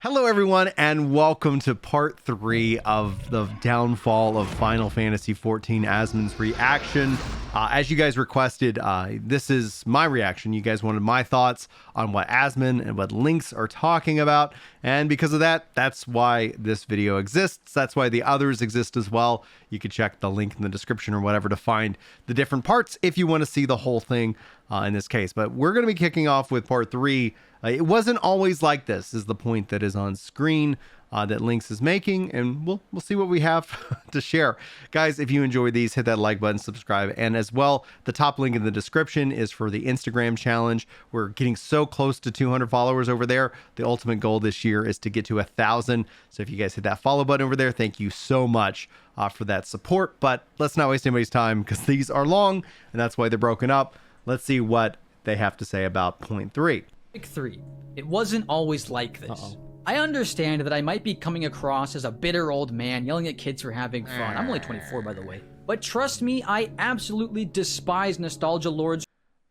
Hello, everyone, and welcome to part 3 of the downfall of Final Fantasy XIV Asmon's reaction. As you guys requested, this is my reaction. You guys wanted my thoughts on what Asmon and what Lynx are talking about, and because of that, that's why this video exists. That's why the others exist as well. You can check the link in the description or whatever to find the different parts if you want to see the whole thing in this case. But we're going to be kicking off with part 3. It wasn't always like this, is the point that is on screen that Lynx is making, and we'll see what we have to share. Guys, if you enjoy these, hit that like button, subscribe, and as well, the top link in the description is for the Instagram challenge. We're getting so close to 200 followers over there. The ultimate goal this year is to get to 1,000. So if you guys hit that follow button over there, thank you so much for that support. But let's not waste anybody's time because these are long, and that's why they're broken up. Let's see what they have to say about point 3. Topic 3. It wasn't always like this. I understand that I might be coming across as a bitter old man yelling at kids for having fun. I'm only 24, by the way. But trust me, I absolutely despise nostalgia lords.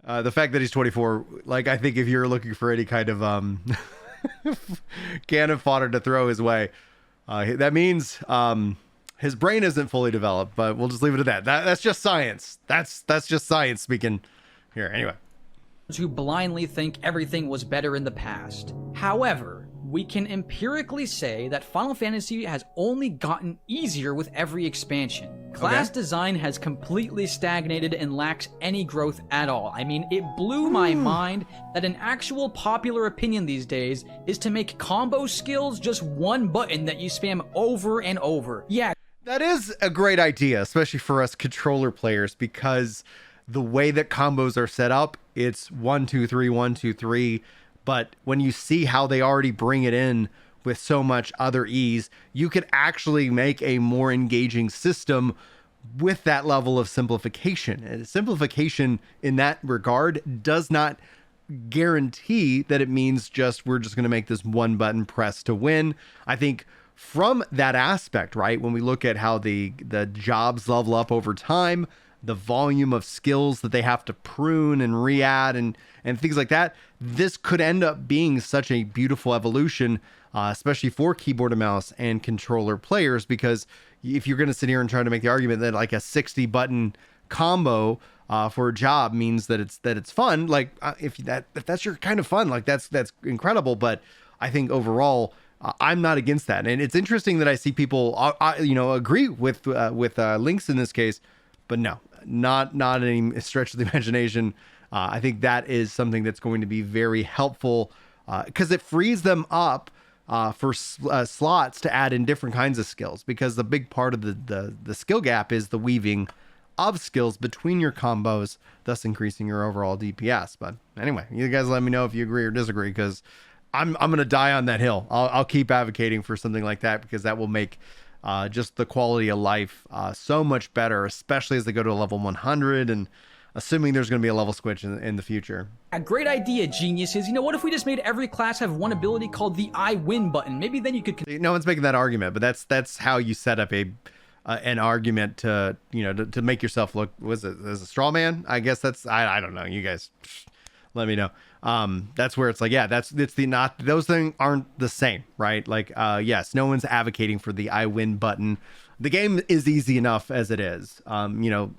The fact that he's 24, like, I think if you're looking for any kind of cannon fodder to throw his way, that means his brain isn't fully developed, but we'll just leave it at that. That's just science. That's just science speaking here. Anyway. Who blindly think everything was better in the past. However, we can empirically say that Final Fantasy has only gotten easier with every expansion. Class design has completely stagnated and lacks any growth at all. I mean, it blew my mind that an actual popular opinion these days is to make combo skills just one button that you spam over and over. Yeah. That is a great idea, especially for us controller players, because the way that combos are set up, it's 1 2 3 1 2 3. But when you see how they already bring it in with so much other ease, you could actually make a more engaging system with that level of simplification. And simplification in that regard does not guarantee that it means we're just going to make this one button press to win. I think from that aspect, right, when we look at how the jobs level up over time, the volume of skills that they have to prune and re-add and things like that, this could end up being such a beautiful evolution, especially for keyboard and mouse and controller players, because if you're going to sit here and try to make the argument that like a 60 button combo for a job means that it's fun, like if that's your kind of fun, like that's incredible. But I think overall, I'm not against that, and it's interesting that I see people agree with Lynx in this case. But no, not any stretch of the imagination. I think that is something that's going to be very helpful because it frees them up for slots to add in different kinds of skills. Because the big part of the skill gap is the weaving of skills between your combos, thus increasing your overall DPS. But anyway, you guys let me know if you agree or disagree, because I'm going to die on that hill. I'll keep advocating for something like that, because that will make just the quality of life so much better, especially as they go to a level 100, and assuming there's going to be a level switch in the future. A great idea, geniuses. You know, what if we just made every class have one ability called the I win button? Maybe then you could... No one's making that argument, but that's how you set up an argument to make yourself look, was it as a straw man? I guess I don't know. You guys let me know. That's where it's like, yeah, those things aren't the same, right? Like, yes, no one's advocating for the I win button. The game is easy enough as it is. I'm not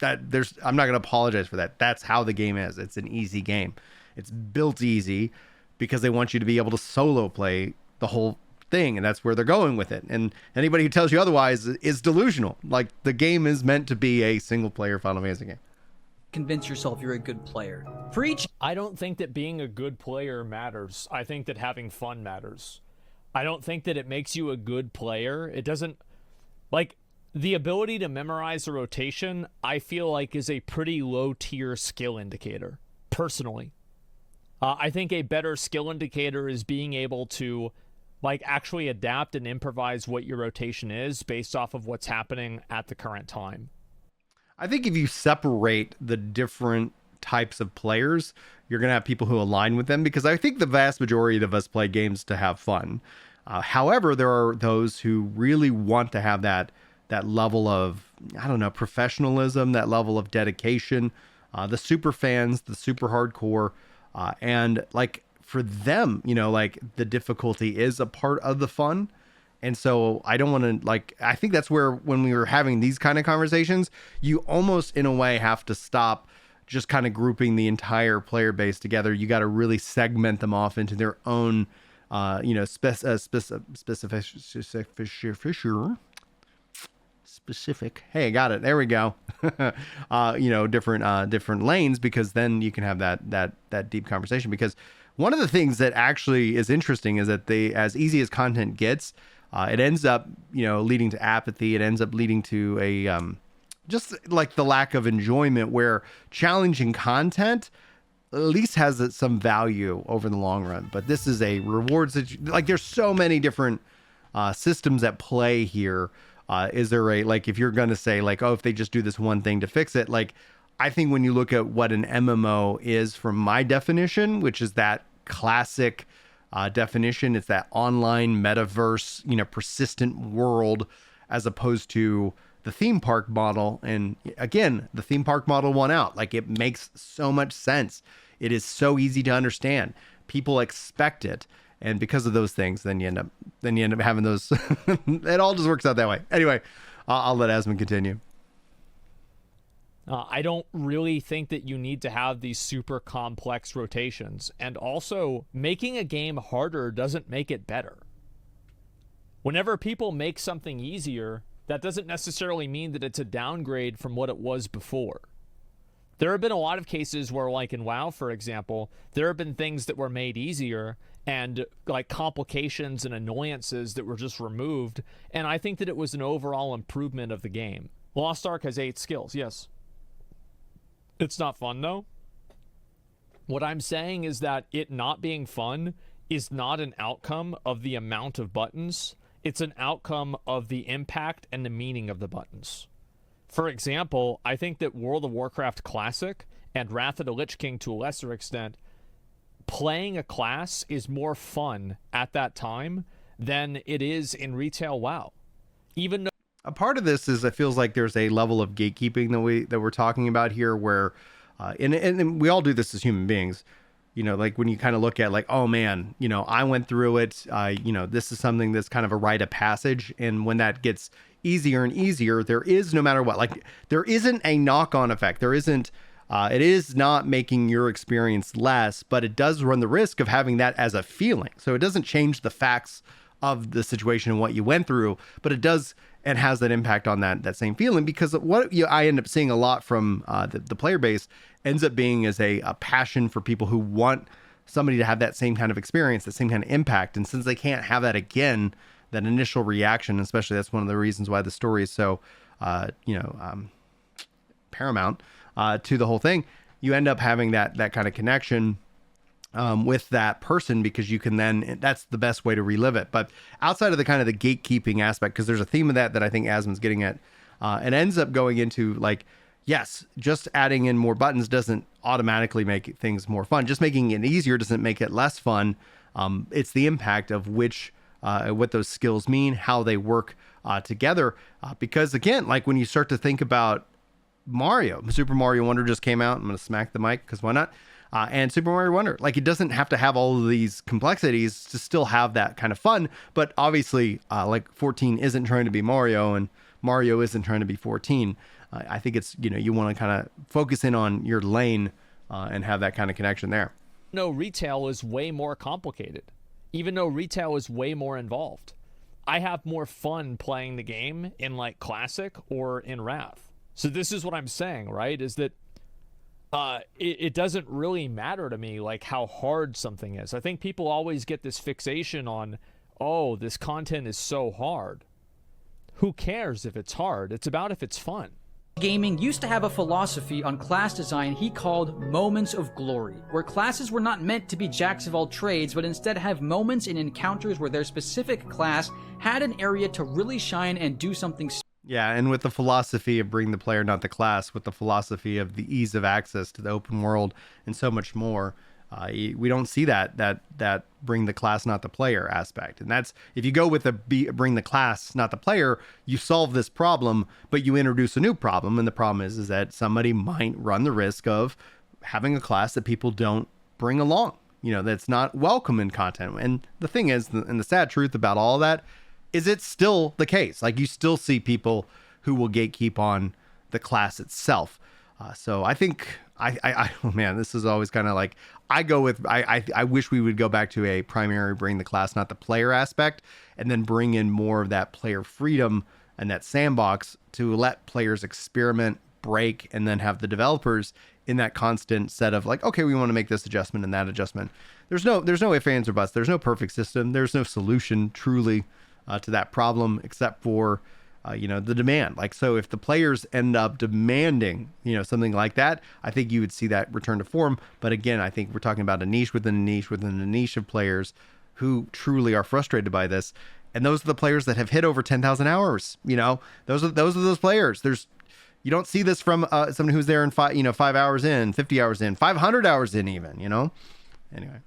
going to apologize for that. That's how the game is. It's an easy game. It's built easy because they want you to be able to solo play the whole thing, and that's where they're going with it. And anybody who tells you otherwise is delusional. Like, the game is meant to be a single player Final Fantasy game. Convince yourself you're a good player. Preach. I don't think that being a good player matters. I think that having fun matters. I don't think that it makes you a good player. It doesn't, like, the ability to memorize a rotation, I feel like is a pretty low tier skill indicator, personally. I think a better skill indicator is being able to, like, actually adapt and improvise what your rotation is based off of what's happening at the current time. I think if you separate the different types of players, you're going to have people who align with them, because I think the vast majority of us play games to have fun. However, there are those who really want to have that level of, I don't know, professionalism, that level of dedication, the super fans, the super hardcore. And like, for them, like the difficulty is a part of the fun. And so I don't want to I think that's where when we were having these kind of conversations, you almost in a way have to stop just kind of grouping the entire player base together. You got to really segment them off into their own, specific. Hey, I got it. There we go. Different lanes, because then you can have that deep conversation. Because one of the things that actually is interesting is that as easy as content gets, it ends up, leading to apathy. It ends up leading to a, just like the lack of enjoyment, where challenging content at least has some value over the long run. But this is a rewards that there's so many different systems at play here. Is there if you're going to say if they just do this one thing to fix it, I think when you look at what an MMO is from my definition, which is that classic definition, it's that online metaverse, persistent world, as opposed to the theme park model. And again, the theme park model won out. It makes so much sense. It is so easy to understand. People expect it. And because of those things, then you end up having those. It all just works out that way. Anyway, I'll let Asmon continue. I don't really think that you need to have these super complex rotations. And also, making a game harder doesn't make it better. Whenever people make something easier, that doesn't necessarily mean that it's a downgrade from what it was before. There have been a lot of cases where, in WoW, for example, there have been things that were made easier and complications and annoyances that were just removed. And I think that it was an overall improvement of the game. Lost Ark has 8 skills, yes. It's not fun, though. What I'm saying is that it not being fun is not an outcome of the amount of buttons. It's an outcome of the impact and the meaning of the buttons. For example, I think that World of Warcraft Classic and Wrath of the Lich King, to a lesser extent, playing a class is more fun at that time than it is in retail WoW. Even though a part of this is it feels like there's a level of gatekeeping that we're talking about here, where and we all do this as human beings. When you kind of look at oh man, I went through it. This is something that's kind of a rite of passage. And when that gets easier and easier, there is, no matter what, there isn't a knock-on effect. There isn't, it is not making your experience less, but it does run the risk of having that as a feeling. So it doesn't change the facts of the situation and what you went through, but it does and has that impact on that same feeling. Because what I end up seeing a lot from the player base ends up being is a passion for people who want somebody to have that same kind of experience, the same kind of impact. And since they can't have that again, that initial reaction, especially, that's one of the reasons why the story is so, paramount to the whole thing. You end up having that kind of connection with that person, because you can then, that's the best way to relive it. But outside of the kind of the gatekeeping aspect, because there's a theme of that I think Asmon's getting at, it ends up going into yes, just adding in more buttons doesn't automatically make things more fun. Just making it easier doesn't make it less fun. It's the impact of what those skills mean, how they work together. Because again, when you start to think about Mario, Super Mario Wonder just came out. I'm going to smack the mic because why not? And Super Mario Wonder, it doesn't have to have all of these complexities to still have that kind of fun. But obviously, 14 isn't trying to be Mario, and Mario isn't trying to be 14. I think it's, you want to kind of focus in on your lane and have that kind of connection there. No, retail is way more complicated. Even though retail is way more involved, I have more fun playing the game in Classic or in Wrath. So this is what I'm saying, right? Is that it doesn't really matter to me how hard something is. I think people always get this fixation on, oh, this content is so hard. Who cares if it's hard? It's about if it's fun. Gaming used to have a philosophy on class design he called moments of glory, where classes were not meant to be jacks of all trades, but instead have moments and encounters where their specific class had an area to really shine and do something. Yeah, and with the philosophy of bring the player, not the class, with the philosophy of the ease of access to the open world and so much more, we don't see that bring the class, not the player aspect. And that's, if you go with the bring the class, not the player, you solve this problem, but you introduce a new problem. And the problem is that somebody might run the risk of having a class that people don't bring along. that's not welcome in content. And the thing is, and the sad truth about all that is it's still the case. Like, you still see people who will gatekeep on the class itself. So I think oh man, this is always kind of like, I wish we would go back to a primary bring the class, not the player aspect, and then bring in more of that player freedom and that sandbox to let players experiment, break, and then have the developers in that constant set of like, okay, we want to make this adjustment and that adjustment. There's no ifs, ands, or buts. There's no perfect system. There's no solution truly to that problem except for the demand. Like, so if the players end up demanding, something like that, I think you would see that return to form. But again, I think we're talking about a niche within a niche within a niche of players who truly are frustrated by this. And those are the players that have hit over 10,000 hours. Those are those players. You don't see this from someone who's there in 5 hours in, 50 hours in, 500 hours in even, Anyway.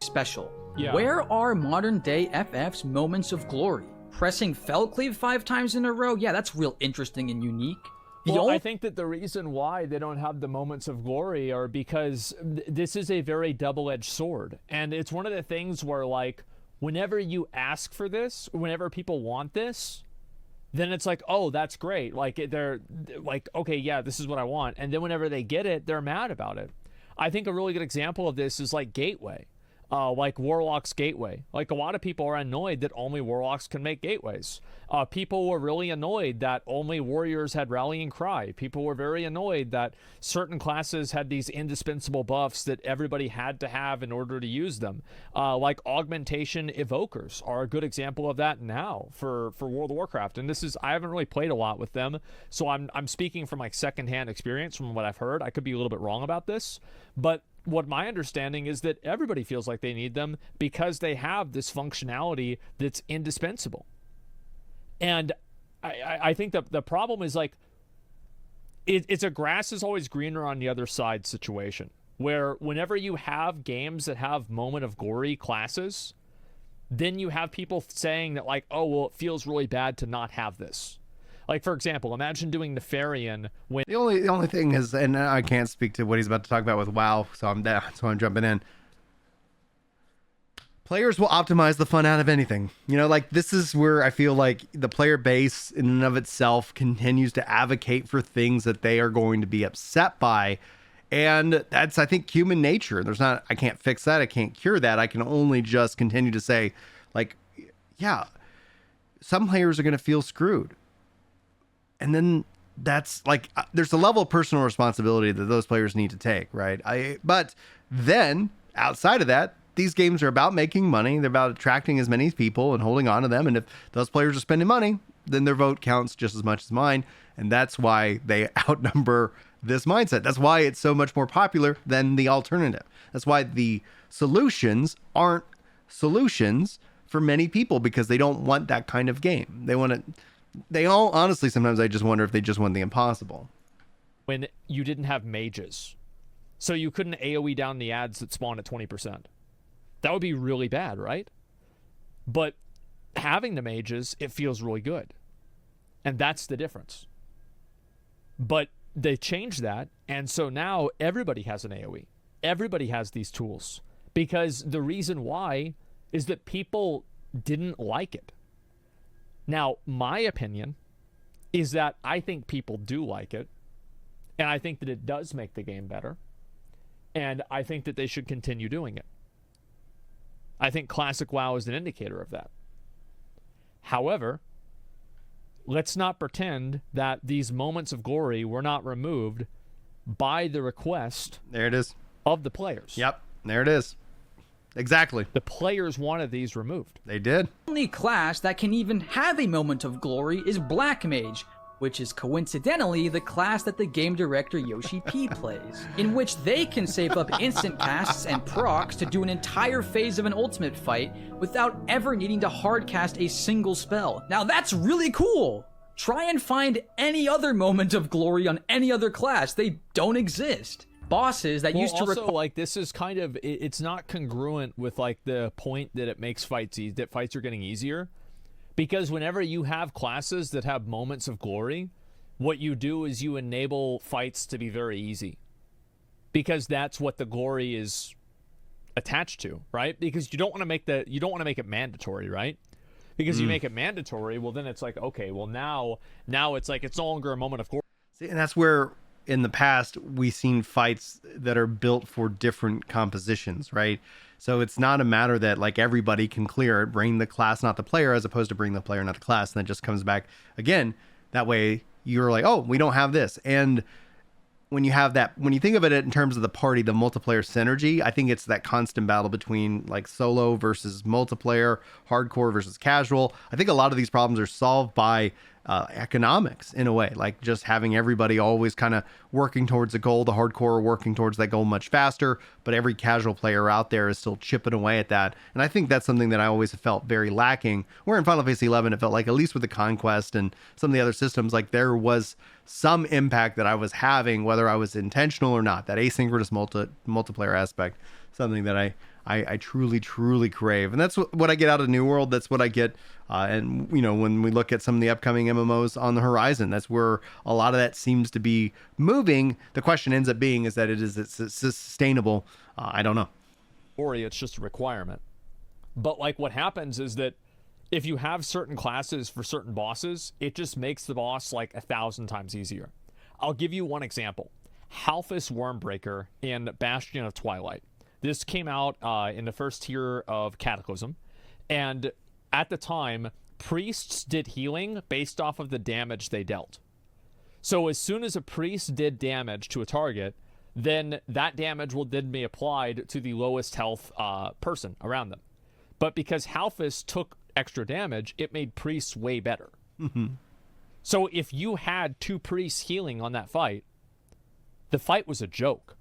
Special. Yeah. Where are modern day FF's moments of glory? Pressing fell cleave 5 times in a row? Yeah, that's real interesting and unique. Well, I think that the reason why they don't have the moments of glory are because this is a very double-edged sword. And it's one of the things where, like, whenever you ask for this, whenever people want this, then it's like, oh, that's great. Like, they're like, okay, yeah, this is what I want. And then whenever they get it, they're mad about it. I think a really good example of this is like Gateway. Like Warlock's Gateway. Like, a lot of people are annoyed that only Warlocks can make gateways. People were really annoyed that only Warriors had Rallying Cry. People were very annoyed that certain classes had these indispensable buffs that everybody had to have in order to use them. Like Augmentation Evokers are a good example of that now for World of Warcraft. And this is, I haven't really played a lot with them, so I'm speaking from like secondhand experience from what I've heard. I could be a little bit wrong about this, but what my understanding is that everybody feels like they need them because they have this functionality that's indispensable. And I think that the problem is like, it's a grass is always greener on the other side situation, where whenever you have games that have moment of glory classes, then you have people saying that like, oh, well, it feels really bad to not have this. Like, for example, imagine doing Nefarian when... The only thing is, and I can't speak to what he's about to talk about with WoW, so I'm jumping in. Players will optimize the fun out of anything. Like, this is where I feel like the player base in and of itself continues to advocate for things that they are going to be upset by. And that's, I think, human nature. I can't fix that. I can't cure that. I can only just continue to say, like, yeah, some players are going to feel screwed. And then that's like, there's a level of personal responsibility that those players need to take, right? But then outside of that, these games are about making money. They're about attracting as many people and holding on to them. And if those players are spending money, then their vote counts just as much as mine. And that's why they outnumber this mindset. That's why it's so much more popular than the alternative. That's why the solutions aren't solutions for many people, because they don't want that kind of game. They all, honestly, sometimes I just wonder if they just want the impossible. When you didn't have mages, so you couldn't AoE down the ads that spawn at 20%. That would be really bad, right? But having the mages, it feels really good. And that's the difference. But they changed that, and so now everybody has an AoE. Everybody has these tools. Because the reason why is that people didn't like it. Now, my opinion is that I think people do like it, and I think that it does make the game better, and I think that they should continue doing it. I think Classic WoW is an indicator of that. However, let's not pretend that these moments of glory were not removed by the request there it is of the players. Yep, there it is. Exactly. The players wanted these removed. They did. The only class that can even have a moment of glory is Black Mage, which is coincidentally the class that the game director Yoshi P plays, in which they can save up instant casts and procs to do an entire phase of an ultimate fight without ever needing to hard cast a single spell. Now that's really cool! Try and find any other moment of glory on any other class. They don't exist. Bosses that used to also, like, this is kind of, it's not congruent with like the point that it makes fights that fights are getting easier, because whenever you have classes that have moments of glory, what you do is you enable fights to be very easy, because that's what the glory is attached to, right? Because you don't want to make it mandatory, right? Because you make it mandatory, well then it's like, okay, well now it's like it's no longer a moment of glory. See, and that's where in the past we've seen fights that are built for different compositions, right? So it's not a matter that like everybody can clear it, bring the class, not the player, as opposed to bring the player, not the class, and then it just comes back again. That way you're like, oh, we don't have this. And when you have that, when you think of it in terms of the party, the multiplayer synergy, I think it's that constant battle between like solo versus multiplayer, hardcore versus casual. I think a lot of these problems are solved by economics in a way, like just having everybody always kind of working towards a goal, the hardcore working towards that goal much faster, but every casual player out there is still chipping away at that. And I think that's something that I always felt very lacking, where in Final Fantasy 11 it felt like, at least with the Conquest and some of the other systems, like there was some impact that I was having, whether I was intentional or not. That asynchronous multiplayer aspect, something that I truly crave. And that's what I get out of New World. That's what I get. And, you know, when we look at some of the upcoming MMOs on the horizon, that's where a lot of that seems to be moving. The question ends up being, is that it's sustainable? I don't know. Or it's just a requirement. But like what happens is that if you have certain classes for certain bosses, it just makes the boss like 1,000 times easier. I'll give you one example. Halphus Wormbreaker in Bastion of Twilight. This came out in the first tier of Cataclysm, and at the time, priests did healing based off of the damage they dealt. So as soon as a priest did damage to a target, then that damage will then be applied to the lowest health person around them. But because Halphus took extra damage, it made priests way better. Mm-hmm. So if you had 2 priests healing on that fight, the fight was a joke.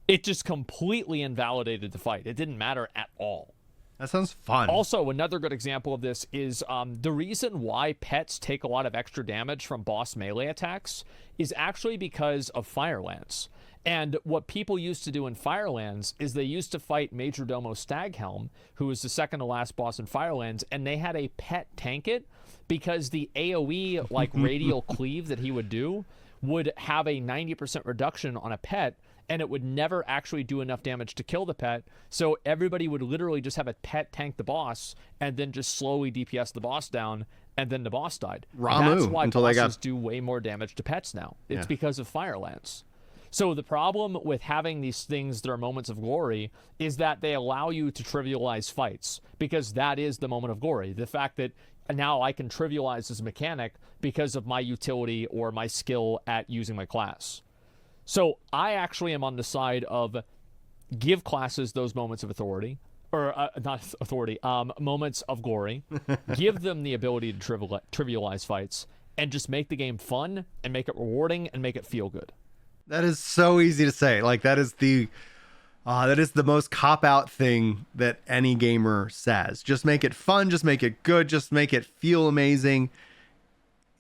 It just completely invalidated the fight. It didn't matter at all. That sounds fun. Also, another good example of this is the reason why pets take a lot of extra damage from boss melee attacks is actually because of Firelands. And what people used to do in Firelands is they used to fight Majordomo Staghelm, who was the second to last boss in Firelands, and they had a pet tank it because the AoE, like radial cleave that he would do, would have a 90% reduction on a pet, and it would never actually do enough damage to kill the pet. So everybody would literally just have a pet tank the boss and then just slowly DPS the boss down, and then the boss died. Ramu, that's why until bosses do way more damage to pets now. It's because of Firelands. So the problem with having these things that are moments of glory is that they allow you to trivialize fights, because that is the moment of glory. The fact that now I can trivialize this mechanic because of my utility or my skill at using my class. So I actually am on the side of give classes those moments of authority, or not authority, moments of glory. Give them the ability to trivialize fights, and just make the game fun and make it rewarding and make it feel good. That is so easy to say. Like that is the most cop-out thing that any gamer says. Just make it fun, just make it good, just make it feel amazing.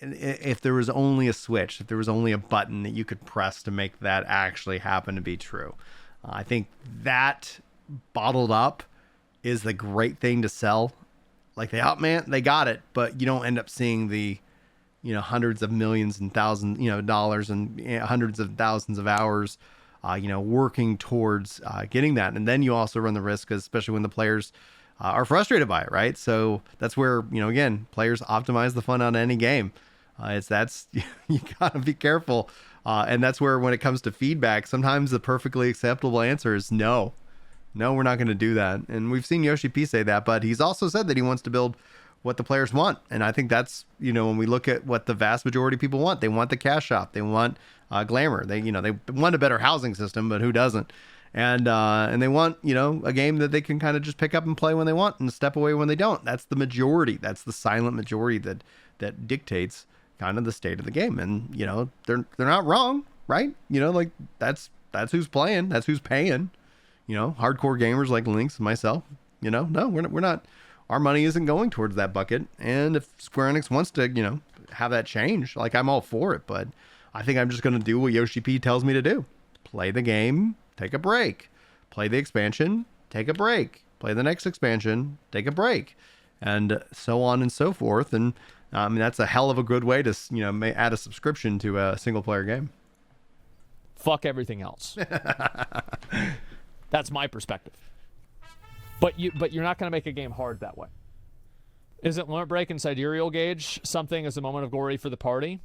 And if there was only a switch, if there was only a button that you could press to make that actually happen to be true. I think that bottled up is the great thing to sell. Like they got it, but you don't end up seeing the, hundreds of millions and thousands, dollars and hundreds of thousands of hours, working towards getting that. And then you also run the risk, especially when the players are frustrated by it, right? So that's where, again, players optimize the fun on any game. You gotta be careful. And that's where, when it comes to feedback, sometimes the perfectly acceptable answer is no, we're not going to do that. And we've seen Yoshi P say that, but he's also said that he wants to build what the players want. And I think that's, when we look at what the vast majority of people want, they want the cash shop, they want glamour, they want a better housing system, but who doesn't? And they want, a game that they can kind of just pick up and play when they want and step away when they don't. That's the majority. That's the silent majority that dictates kind of the state of the game. And, they're not wrong, right? Like that's who's playing, that's who's paying, hardcore gamers like Lynx and myself, no, we're not, our money isn't going towards that bucket. And if Square Enix wants to, have that change, like I'm all for it, but I think I'm just going to do what Yoshi P tells me to do. Play the game, take a break, play the expansion, take a break, play the next expansion, take a break, and so on and so forth. And that's a hell of a good way to, add a subscription to a single player game. Fuck everything else. That's my perspective. But you're not going to make a game hard that way. Isn't Limit Break and Sidereal Gauge something as a moment of glory for the party?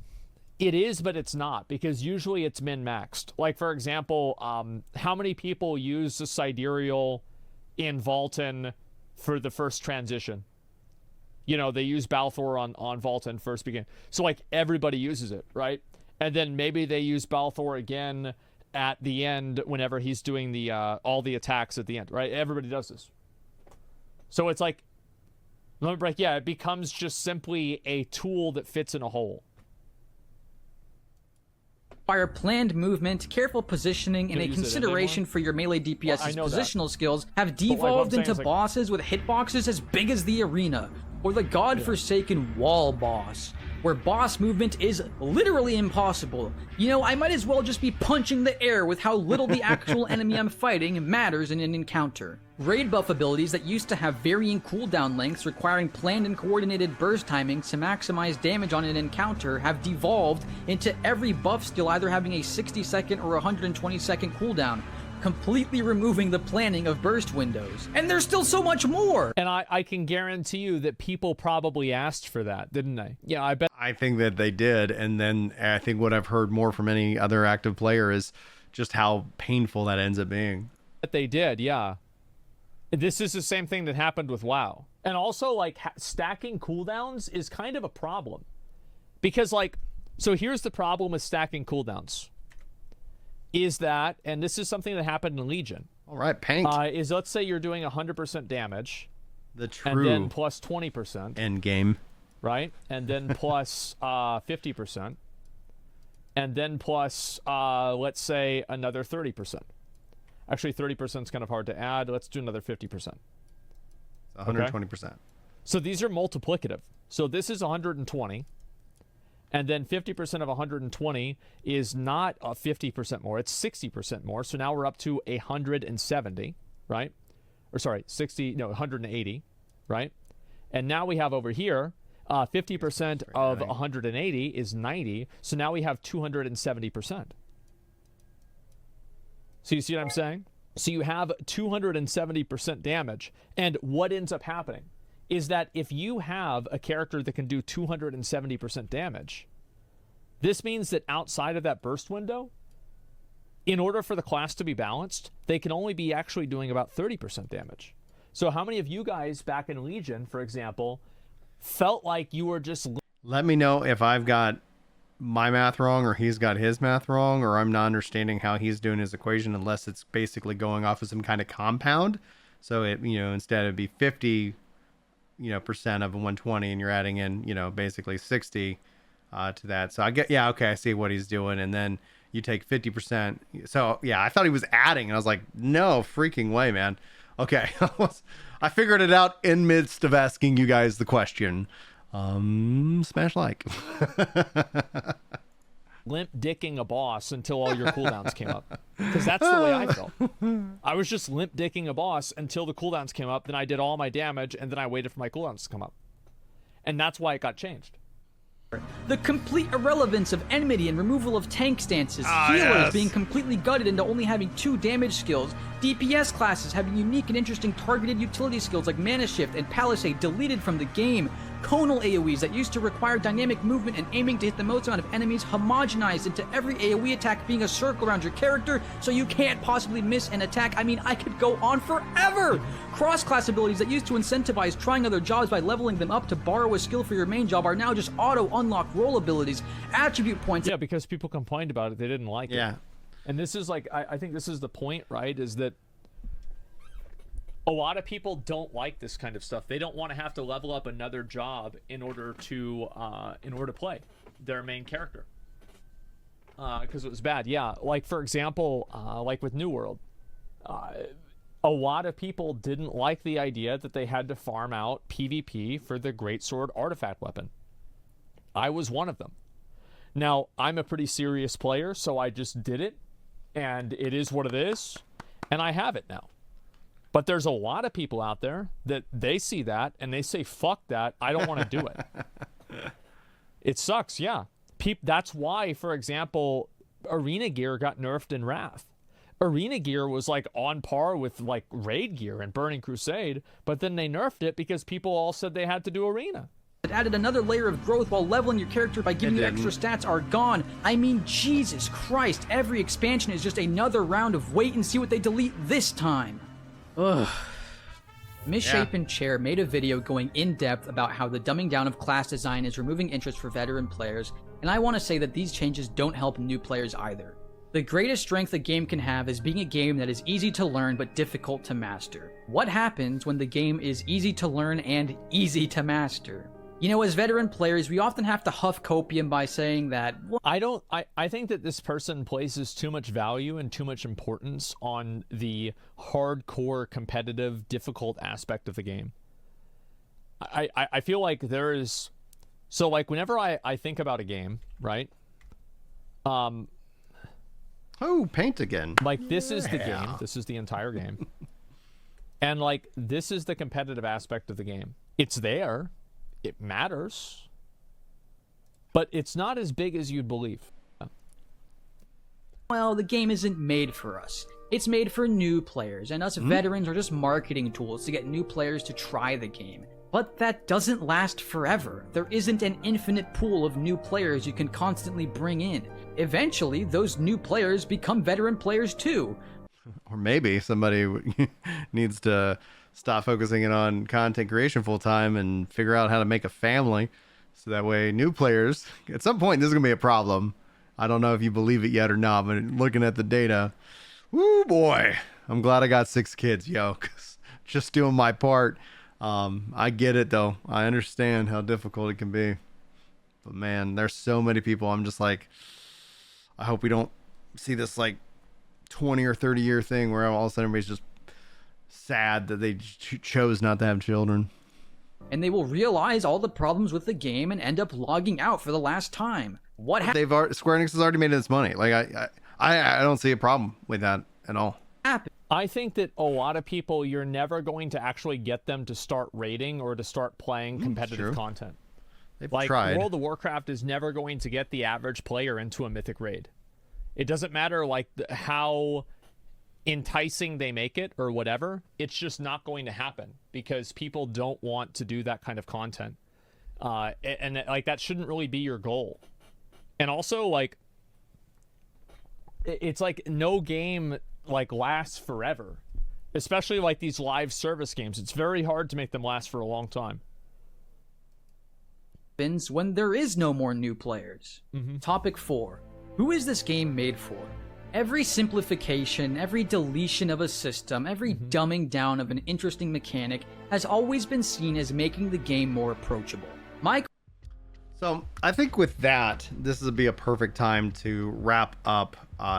It is, but it's not, because usually it's min-maxed. Like, for example, how many people use the Sidereal in Vaulton for the first transition? You know, they use Balthor on Vaulton first begin. So, like, everybody uses it, right? And then maybe they use Balthor again at the end whenever he's doing the all the attacks at the end, right? Everybody does this. So it's like, Limit Break, yeah, it becomes just simply a tool that fits in a hole. Require planned movement, careful positioning, and a consideration for your melee DPS's positional skills have devolved into bosses with hitboxes as big as the arena, or the godforsaken wall boss, where boss movement is literally impossible. You know, I might as well just be punching the air with how little the actual enemy I'm fighting matters in an encounter. Raid buff abilities that used to have varying cooldown lengths requiring planned and coordinated burst timings to maximize damage on an encounter have devolved into every buff skill either having a 60-second or 120-second cooldown, completely removing the planning of burst windows. And there's still so much more! And I can guarantee you that people probably asked for that, didn't they? Yeah, I bet. I think that they did, and then I think what I've heard more from any other active player is just how painful that ends up being. They did, yeah. This is the same thing that happened with WoW. And also, like, stacking cooldowns is kind of a problem. Because, like, so here's the problem with stacking cooldowns. Is that, and this is something that happened in Legion. All right, Pank. Is let's say you're doing 100% damage. The true and then plus 20%. End game. Right? And then plus 50%. And then plus, let's say, another 30%. Actually, 30% is kind of hard to add. Let's do another 50%. 120%. Okay? So these are multiplicative. So this is 120. And then 50% of 120 is not 50% more. It's 60% more. So now we're up to 170, right? Or sorry, 180, right? And now we have over here, 50% of 180 is 90. So now we have 270%. So you see what I'm saying? So you have 270% damage. And what ends up happening is that if you have a character that can do 270% damage, this means that outside of that burst window, in order for the class to be balanced, they can only be actually doing about 30% damage. So how many of you guys back in Legion, for example, felt like you were just... Let me know if I've got my math wrong or he's got his math wrong, or I'm not understanding how he's doing his equation, unless it's basically going off of some kind of compound. So it, instead it'd be 50, percent of 120, and you're adding in, basically 60 to that. So I get, okay, I see what he's doing. And then you take 50%. So yeah, I thought he was adding, and I was like, no freaking way, man. Okay. I figured it out in midst of asking you guys the question. Smash like. Limp dicking a boss until all your cooldowns came up. Because that's the way I felt. I was just limp dicking a boss until the cooldowns came up, then I did all my damage, and then I waited for my cooldowns to come up. And that's why it got changed. The complete irrelevance of enmity and removal of tank stances, healers being completely gutted into only having 2 damage skills, DPS classes having unique and interesting targeted utility skills like Mana Shift and Palisade deleted from the game, conal AoEs that used to require dynamic movement and aiming to hit the most amount of enemies homogenized into every AoE attack being a circle around your character so you can't possibly miss an attack. I mean, I could go on forever! Cross-class abilities that used to incentivize trying other jobs by leveling them up to borrow a skill for your main job are now just auto-unlock role abilities, attribute points... Yeah, because people complained about it. They didn't like it. Yeah. And this is like, I think this is the point, right? Is that a lot of people don't like this kind of stuff. They don't want to have to level up another job in order to play their main character. Because it was bad. Yeah, like for example, like with New World, a lot of people didn't like the idea that they had to farm out PvP for the Greatsword artifact weapon. I was one of them. Now, I'm a pretty serious player, so I just did it, and it is what it is, and I have it now. But there's a lot of people out there that they see that, and they say, fuck that, I don't want to do it. It sucks, yeah. That's why, for example, arena gear got nerfed in Wrath. arena gear was like on par with like raid gear and Burning Crusade, but then they nerfed it because people all said they had to do arena. It added another layer of growth while leveling your character by giving you extra stats are gone. I mean, Jesus Christ, every expansion is just another round of wait and see what they delete this time. Ugh. Misshapen Chair made a video going in depth about how the dumbing down of class design is removing interest for veteran players, and I want to say that these changes don't help new players either. The greatest strength a game can have is being a game that is easy to learn but difficult to master. What happens when the game is easy to learn and easy to master? You know, as veteran players, we often have to huff copium by saying that... I think that this person places too much value and too much importance on the hardcore, competitive, difficult aspect of the game. I feel like there is... So, like, whenever I think about a game, right? Oh, paint again. Like, this is the game. This is the entire game. And, like, this is the competitive aspect of the game. It's there. It matters, but it's not as big as you'd believe. Well, the game isn't made for us. It's made for new players, and us veterans are just marketing tools to get new players to try the game. But that doesn't last forever. There isn't an infinite pool of new players you can constantly bring in. Eventually, those new players become veteran players too. Or maybe somebody needs to stop focusing in on content creation full time and figure out how to make a family. So that way new players, at some point, this is going to be a problem. I don't know if you believe it yet or not, but looking at the data, woo boy, I'm glad I got 6 kids, yo, 'cause just doing my part. I get it though. I understand how difficult it can be, but man, there's so many people. I'm just like, I hope we don't see this like 20 or 30 year thing where all of a sudden everybody's just sad that they chose not to have children. And they will realize all the problems with the game and end up logging out for the last time. Square Enix has already made its money. Like I don't see a problem with that at all. I think that a lot of people, you're never going to actually get them to start raiding or to start playing competitive content. They've like tried. World of Warcraft is never going to get the average player into a mythic raid. It doesn't matter like how enticing they make it or whatever. It's just not going to happen because people don't want to do that kind of content. And like that shouldn't really be your goal. And also like it's like no game like lasts forever, especially like these live service games. It's very hard to make them last for a long time. When there is no more new players. Topic 4. Who is this game made for? Every simplification, every deletion of a system, every dumbing down of an interesting mechanic has always been seen as making the game more approachable. So I think with that, this would be a perfect time to wrap up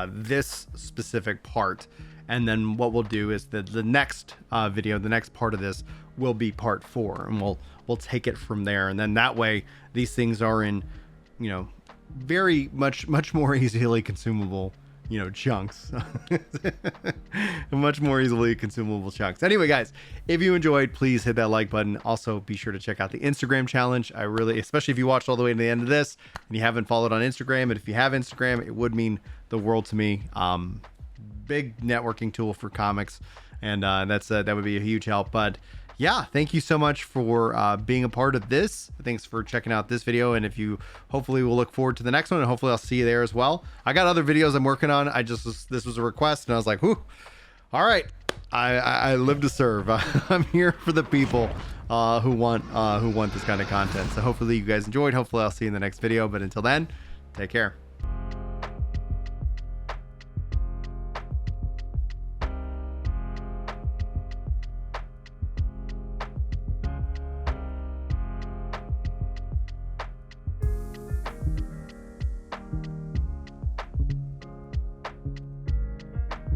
this specific part. And then what we'll do is the next video, the next part of this will be part 4, and we'll take it from there. And then that way, these things are in, you know, very much more easily consumable, you know, chunks. Much more easily consumable chunks. Anyway, guys, if you enjoyed, please hit that like button. Also, be sure to check out the Instagram challenge. I really, especially if you watched all the way to the end of this and you haven't followed on Instagram, and if you have Instagram, it would mean the world to me. Big networking tool for comics, and that would be a huge help. But yeah, thank you so much for being a part of this. Thanks for checking out this video, and if you hopefully we'll look forward to the next one, and hopefully I'll see you there as well. I got other videos I'm working on. This was a request, and I was like, whew, all right, I live to serve. I'm here for the people who want this kind of content. So hopefully you guys enjoyed. Hopefully I'll see you in the next video, but until then, take care.